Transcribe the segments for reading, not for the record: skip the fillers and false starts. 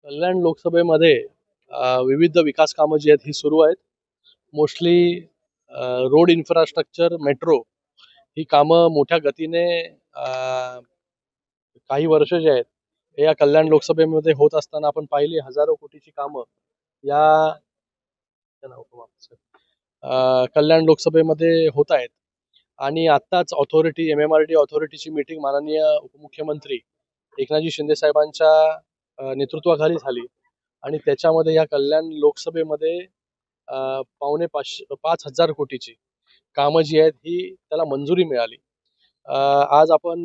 कल्याण लोकसभेमध्ये विविध विकास कामं जी आहेत ही सुरू आहेत. मोस्टली रोड इन्फ्रास्ट्रक्चर, मेट्रो ही कामं मोठ्या गतीने काही वर्ष जे आहेत हे या कल्याण लोकसभेमध्ये होत असताना आपण पाहिली हजारो कोटीची कामं या कल्याण लोकसभेमध्ये होत आहेत. आणि आत्ताच ऑथॉरिटी MMRD ऑथॉरिटीची मीटिंग माननीय उपमुख्यमंत्री एकनाथजी शिंदे साहेबांच्या नेतृत्वाखाली झाली आणि त्याच्यामध्ये या कल्याण लोकसभेमध्ये पावणे 5,000 कोटीची कामं जी आहेत ही त्याला मंजुरी मिळाली. आज आपण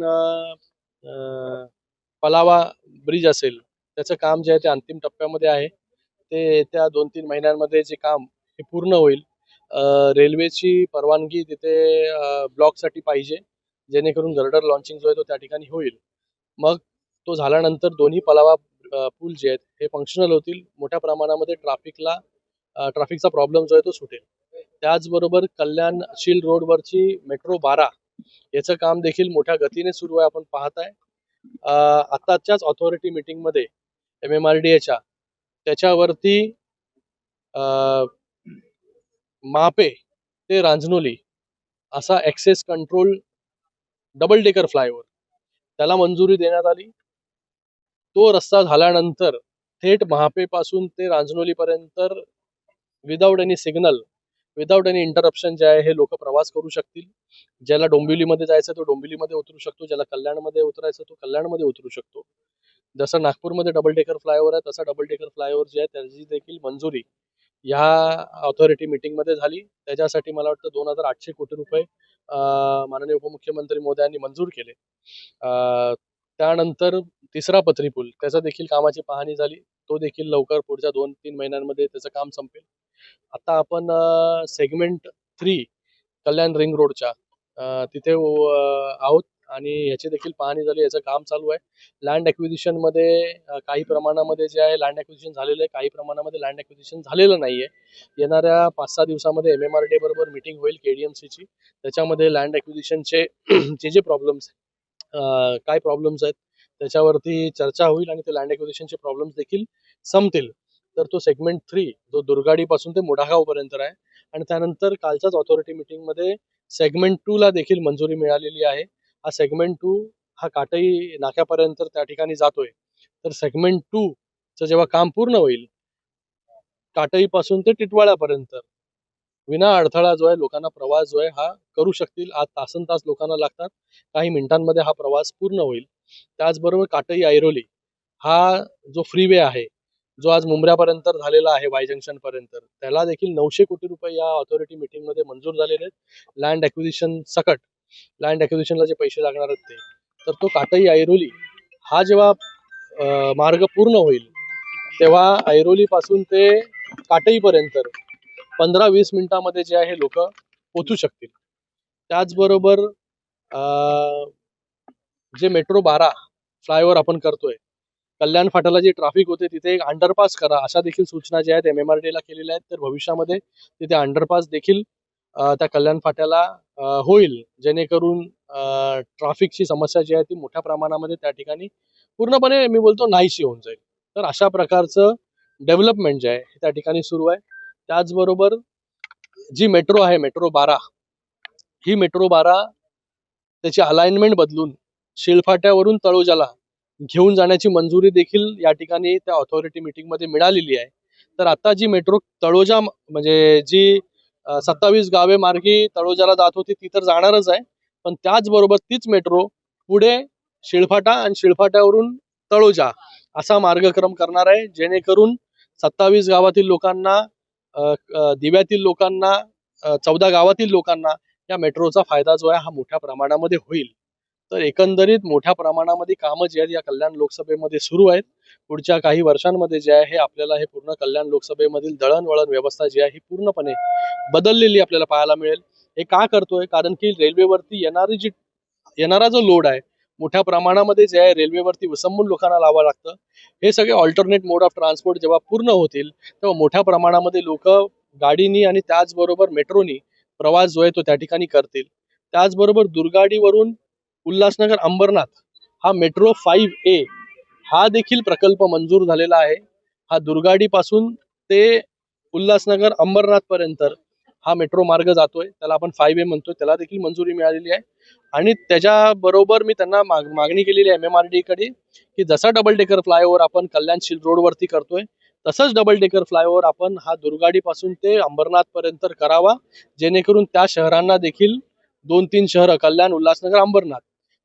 पलावा ब्रिज असेल त्याचं काम जे आहे ते अंतिम टप्प्यामध्ये आहे. ते येत्या 2-3 महिन्यांमध्ये जे काम हे पूर्ण होईल. रेल्वेची परवानगी तिथे ब्लॉकसाठी पाहिजे, जेणेकरून गर्डर लॉन्चिंग जो आहे तो त्या ठिकाणी होईल. मग तो झाल्यानंतर दोन्ही पलावा पूल जे आहेत हे फंक्शनल होतील. मोठ्या प्रमाणामध्ये ट्रॅफिकचा प्रॉब्लेम जो आहे तो सुटेल. त्याचबरोबर कल्याण शील रोडवरची मेट्रो 12 याचं काम देखील मोठ्या गतीने सुरू आहे. आपण पाहताय आताच्याच ऑथॉरिटी मीटिंगमध्ये MMRDAच्या त्याच्यावरती मापे ते रांजनोली असा access control double decker flyover त्याला मंजुरी देण्यात आली. तो रस्ता झाल्यानंतर थेट महापेपासून ते रांजनोलीपर्यंत without any signal, without any interruption जे आहे हे लोक प्रवास करू शकतील. ज्याला डोंबिवलीमध्ये जायचं तो डोंबिवलीमध्ये उतरू शकतो, ज्याला कल्याणमध्ये उतरायचं तो कल्याणमध्ये उतरू शकतो. जसं नागपूरमध्ये डबल डेकर फ्लायओव्हर आहे तसा डबल डेकर फ्लायओव्हर जे आहे त्याची देखील मंजुरी ह्या ऑथॉरिटी मीटिंगमध्ये झाली. त्याच्यासाठी मला वाटतं 2,800 कोटी रुपये माननीय उपमुख्यमंत्री मोदयांनी मंजूर केले. त्यानंतर तिसरा पथरी पूल त्याचा देखील कामाची पाहणी झाली. तो देखील लवकर पुढच्या 2-3 महिन्यांमध्ये त्याचं काम संपेल. आता आपण सेगमेंट 3 कल्याण रिंग रोडच्या तिथे आहोत आणि याची देखील पाहणी झाली. याचं काम चालू आहे. लँड ॲक्विजिशन मध्ये काही प्रमाणामध्ये जे आहे लँड ॲक्विजिशन झालेलं आहे, काही प्रमाणामध्ये लँड ॲक्विजिशन झालेलं नाहीये. येणाऱ्या 5-6 दिवसामध्ये MMRDA बरोबर मीटिंग होईल KDMCची. त्याच्यामध्ये लँड ॲक्विजिशनचे जे प्रॉब्लेम्स काय प्रॉब्लेम्स आहेत त्याच्यावरती चर्चा होईल आणि ते लँड ॲक्विजिशनचे प्रॉब्लेम्स देखील संपतील. तर तो सेगमेंट 3 जो दुर्गाडीपासून ते मोठागावपर्यंत आहे आणि त्यानंतर कालच्याच ऑथॉरिटी मीटिंगमध्ये सेगमेंट 2 ला देखील मंजुरी मिळालेली आहे. हा सेगमेंट 2 हा काटई नाक्यापर्यंत त्या ठिकाणी जातोय. तर सेगमेंट 2 चं जेव्हा काम पूर्ण होईल काटईपासून ते टिटवाळ्यापर्यंत विना अडथळा जो आहे लोकांना प्रवास जो आहे हा करू शकतील. आज तासनतास लोकांना लागतात, काही मिनिटांमध्ये हा प्रवास पूर्ण होईल. त्याचबरोबर काटई ऐरोली हा जो फ्रीवे आहे जो आज मुंब्र्यापर्यंत झालेला आहे वाय जंक्शन पर्यंत, त्याला देखील 900 कोटी रुपये या ऑथॉरिटी मीटिंगमध्ये मंजूर झालेले आहेत. लँड ॲक्विजिशन सकट, लँड ॲक्विजिशनला जे पैसे लागणार आहेत ते. तर तो काटई ऐरोली हा जेव्हा मार्ग पूर्ण होईल तेव्हा ऐरोलीपासून ते काटईपर्यंत 15-20 मिनिटांमध्ये जे आहे लोक पोहोचू शकतील. त्याचबरोबर जे मेट्रो 12 फ्लायओव्हर आपण करतोय, कल्याण फाट्याला जी ट्रॅफिक होते तिथे एक अंडरपास करा अशा देखील सूचना ज्या आहेत MMRDAला केलेल्या आहेत. तर भविष्यामध्ये तिथे अंडरपास देखील त्या कल्याण फाट्याला होईल, जेणेकरून ट्रॅफिकची समस्या जी आहे ती मोठ्या प्रमाणामध्ये त्या ठिकाणी पूर्णपणे मी बोलतो नाहीशी होऊन जाईल. तर अशा प्रकारचं डेव्हलपमेंट जे आहे त्या ठिकाणी सुरू आहे. त्याचबरोबर जी मेट्रो आहे मेट्रो 12 ही मेट्रो 12 त्याची अलाइनमेंट बदलून शिळफाट्यावरून तळोजाला घेऊन जाण्याची मंजुरी देखील या ठिकाणी त्या ऑथॉरिटी मीटिंगमध्ये मिळालेली आहे. तर आता जी मेट्रो तळोजा म्हणजे जी 27 गावे मार्गी तळोजाला जात होती ती तर जाणारच आहे, पण त्याचबरोबर तीच मेट्रो पुढे शिळफाटा आणि शिळफाट्यावरून तळोजा असा मार्गक्रम करणार आहे, जेणेकरून 27 गावातील लोकांना, दिव्यातील लोकांना, 14 गावातील लोकांना या मेट्रोचा फायदा जो आहे हा मोठ्या प्रमाणामध्ये होईल. तर एकंदरीत मोठ्या प्रमाणामध्ये कामं जी आहेत या कल्याण लोकसभेमध्ये सुरू आहेत. पुढच्या काही वर्षांमध्ये जे आहे हे आपल्याला हे पूर्ण कल्याण लोकसभेमधील दळणवळण व्यवस्था जी आहे ही पूर्णपणे बदललेली आपल्याला पाहायला मिळेल. हे का करतोय? कारण की रेल्वेवरती येणारा जो लोड आहे मोठ्या प्रमाणामध्ये जे आहे रेल्वेवरती विसंबून लोकांना लावावं लागतं. हे सगळे ऑल्टरनेट मोड ऑफ ट्रान्सपोर्ट जेव्हा पूर्ण होतील तेव्हा मोठ्या प्रमाणामध्ये लोक गाडीनी आणि त्याचबरोबर मेट्रोनी प्रवास जो आहे तो त्या ठिकाणी करतील. त्याचबरोबर दुर्गाडीवरून उल्हासनगर अंबरनाथ हा मेट्रो 5A हा देखील प्रकल्प मंजूर झालेला आहे. हा दुर्गाडी पासून ते उल्हासनगर अंबरनाथ पर्यंत हा मेट्रो मार्ग जातोय, त्याला आपण 5A म्हणतोय, त्याला देखील मंजुरी मिळालेली आहे. आणि त्याच्याबरोबर मी त्यांना मागणी केलेली आहे MMRD कडे की जसा डबल डेकर फ्लायओव्हर आपण कल्याण शिल्ड रोड वरती करतोय तसंच डबल डेकर फ्लायओव्हर आपण हा दुर्गाडी पासून ते अंबरनाथ पर्यंत करावा, जेणेकरून त्या शहरांना देखील 2-3 शहरं कल्याण, उल्हासनगर, अंबरनाथ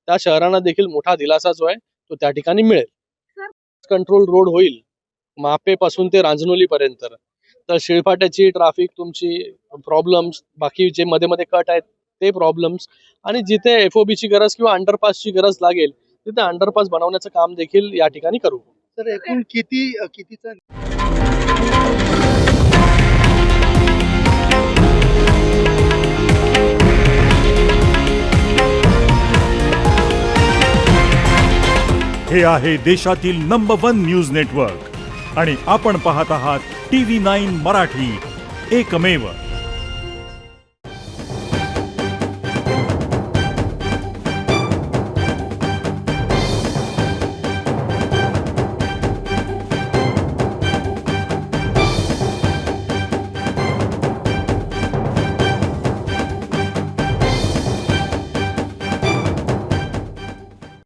त्या शहरांना देखील मोठा दिलासा जो आहे तो त्या ठिकाणी मिळेल. कंट्रोल रोड होईल मापे पासून ते रांजनोली पर्यंत. तर शिळफाट्याची ट्रॅफिक तुमची प्रॉब्लेम्स, बाकी जे मध्ये मध्ये कट आहेत ते प्रॉब्लेम्स, आणि जिथे FOB ची गरज किंवा अंडरपासची गरज लागेल तिथे अंडरपास बनवण्याचं काम देखील या ठिकाणी करू. तर एकूण कितीचा हे आहे देशातील नंबर 1 न्यूज नेटवर्क आणि आपण पाहत आहात TV9 मराठी, एकमेव.